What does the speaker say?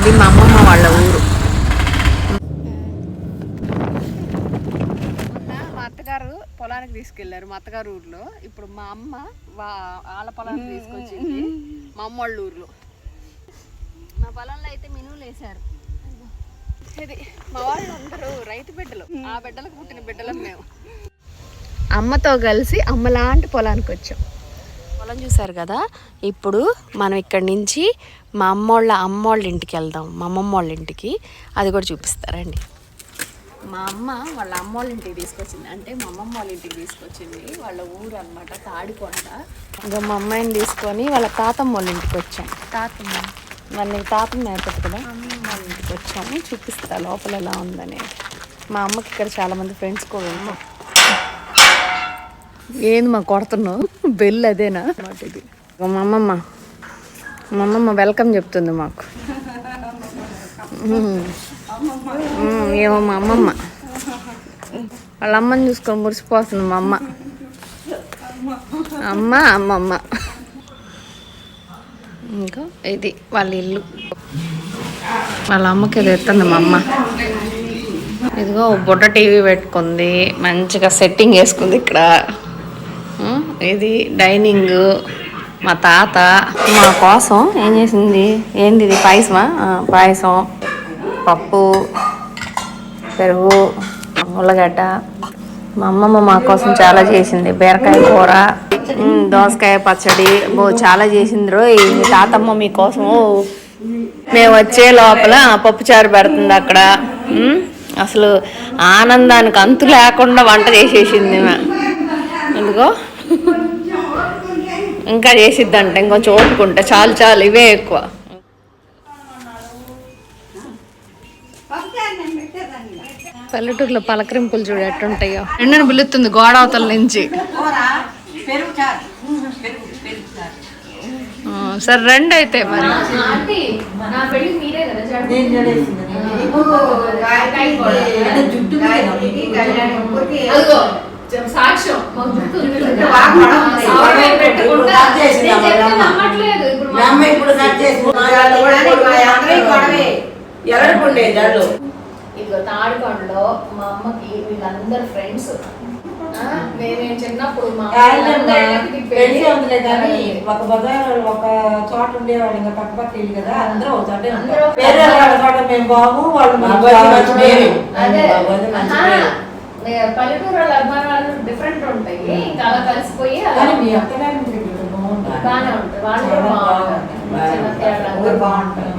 ఇది మా అమ్మమ్మ వాళ్ళ ఊరు. మా అత్తగారు పొలానికి తీసుకెళ్లారు మా అత్తగారు ఊర్లో. ఇప్పుడు మా అమ్మ వాళ్ళ పొలానికి తీసుకొచ్చింది మా అమ్మ వాళ్ళ ఊర్లో. మా పొలంలో అయితే మినువులు వేశారు. ఇది మా వాళ్ళు అందరూ రైతు బిడ్డలు, ఆ బిడ్డలకు పుట్టిన బిడ్డలం మేము. అమ్మతో కలిసి అమ్మలాంటి పొలానికి వచ్చాం. పొలం చూసారు కదా. ఇప్పుడు మనం ఇక్కడి నుంచి మా అమ్మోళ్ళ ఇంటికి వెళ్దాం, మా అమ్మమ్మ వాళ్ళ ఇంటికి. అది కూడా చూపిస్తారండి. మా అమ్మ వాళ్ళ అమ్మోళ్ళ ఇంటికి తీసుకొచ్చింది, అంటే మా అమ్మమ్మ వాళ్ళ ఇంటికి తీసుకొచ్చింది. వాళ్ళ ఊరు అనమాట తాడికొండ. ఇంకా మా అమ్మాయిని తీసుకొని వాళ్ళ తాతమ్మ వాళ్ళ ఇంటికి వచ్చాం. తాతమ్మ అయిపోతుంది కదా, అమ్మమ్మ వాళ్ళ ఇంటికి వచ్చాము. చూపిస్తా లోపల ఎలా ఉందని. మా అమ్మకి ఇక్కడ చాలామంది ఫ్రెండ్స్ కూడా ఉన్నాం. ఏంది మా కొడుతున్నావు? బెల్ అదేనా ఇది? మా అమ్మమ్మ వెల్కమ్ చెప్తుంది మాకు. ఏమో మా అమ్మమ్మ వాళ్ళ అమ్మని చూసుకొని మురిసిపోతుంది మా అమ్మమ్మ. ఇంకా ఇది వాళ్ళ ఇల్లు. వాళ్ళ అమ్మకి ఇది ఎత్తుంది మా అమ్మ. ఇదిగో బుడ్డ టీవీ పెట్టుకుంది, మంచిగా సెట్టింగ్ వేసుకుంది ఇక్కడ. ఇది డైనింగ్. మా తాత మా కోసం ఏం చేసింది, ఏంది ఇది పాయసం, పప్పు, పెరుగు, ఉల్లగడ్డ. మా అమ్మమ్మ మా కోసం చాలా చేసింది. బీరకాయ కూర, దోసకాయ పచ్చడి, చాలా చేసింది. రోయ్ మీ తాతమ్మ మీకోసం మేము వచ్చే లోపల పప్పుచారు పెడుతుంది అక్కడ. అసలు ఆనందానికి అంతు లేకుండా వంట చేసేసింది. ఎందుకో ఇంకా చేసిద్దంట, ఇంకొంచెం ఓపుకుంటే. చాలు ఇవే ఎక్కువ. పల్లెటూరులో పలకరింపులు చూడు ఎట్టుంటాయో. ఎండను పిలుస్తుంది గోడ అవతల నుంచి. సరే రండి అయితే మరి. సాక్ష్యం ఇదిగో తాడికొండలో మా అమ్మకి వీళ్ళందరూ ఫ్రెండ్స్. నేను చిన్నప్పుడు ఒక చోట ఉండేవాళ్ళు, ఇంకా పక్క పక్క ఇల్లు కదా, అందరూ మేము బాబు వాళ్ళు. పల్లెటూరు వాళ్ళ అభిమానాలు డిఫరెంట్ ఉంటాయి. ఇంకా అలా కలిసిపోయి బాగానే ఉంటుంది. వాళ్ళు కూడా బాగుంటారు.